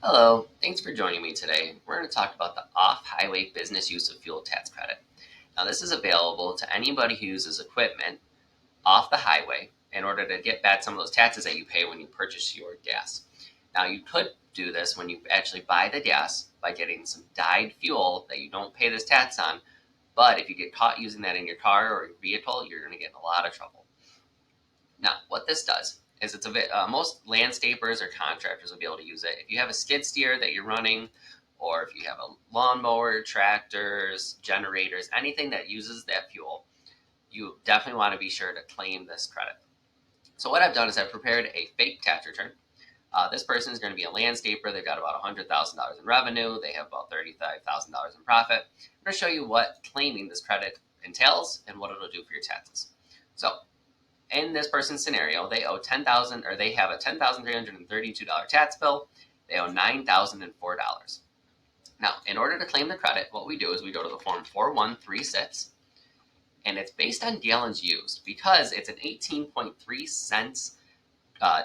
Hello, thanks for joining me today. We're going to talk about the off-highway business use of fuel tax credit. Now, this is available to anybody who uses equipment off the highway in order to get back some of those taxes that you pay when you purchase your gas. Now, you could do this when you actually buy the gas by getting some dyed fuel that you don't pay this tax on, but if you get caught using that in your car or your vehicle, you're going to get in a lot of trouble. Now, what this does is it's a bit, most landscapers or contractors will be able to use it. If you have a skid steer that you're running, or if you have a lawnmower, tractors, generators, anything that uses that fuel, you definitely want to be sure to claim this credit. So what I've done is I've prepared a fake tax return. This person is going to be a landscaper. They've got about $100,000 in revenue. They have about $35,000 in profit. I'm going to show you what claiming this credit entails and what it'll do for your taxes. So in this person's scenario, they owe $10,000 or they have a $10,332 tax bill. They owe $9,004. Now, in order to claim the credit, what we do is we go to the form 4136, and it's based on gallons used because it's an 18.3 cents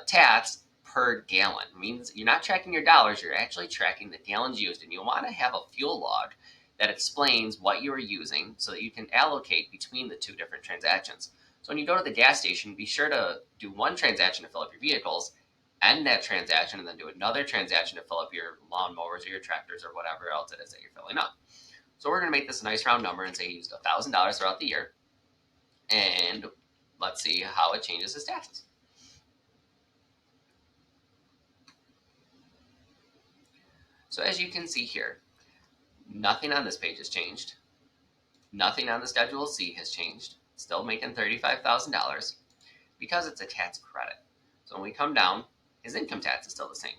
tax per gallon. It means you're not tracking your dollars, you're actually tracking the gallons used, and you'll want to have a fuel log that explains what you are using so that you can allocate between the two different transactions. So when you go to the gas station, be sure to do one transaction to fill up your vehicles, end that transaction, and then do another transaction to fill up your lawnmowers or your tractors or whatever else it is that you're filling up. So we're going to make this a nice round number and say you used $1,000 throughout the year, and let's see how it changes his taxes. So as you can see here, nothing on this page has changed. Nothing on the Schedule C has changed. Still making $35,000 because it's a tax credit. So when we come down, his income tax is still the same.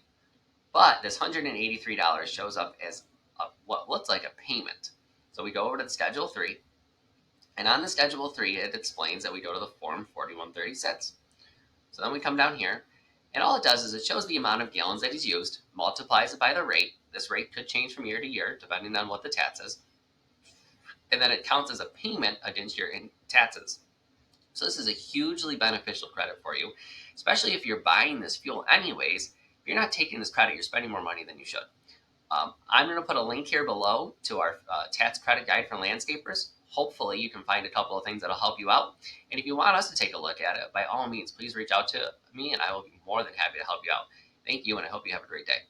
But this $183 shows up as what looks like a payment. So we go over to the Schedule 3, and on the Schedule 3, it explains that we go to the Form 4136. So then we come down here, and all it does is it shows the amount of gallons that he's used, multiplies it by the rate. This rate could change from year to year, depending on what the tax is. And then it counts as a payment against your taxes. So this is a hugely beneficial credit for you, especially if you're buying this fuel anyways. If you're not taking this credit, you're spending more money than you should. I'm going to put a link here below to our tax credit guide for landscapers. Hopefully you can find a couple of things that'll help you out. And if you want us to take a look at it, by all means, please reach out to me and I will be more than happy to help you out. Thank you, and I hope you have a great day.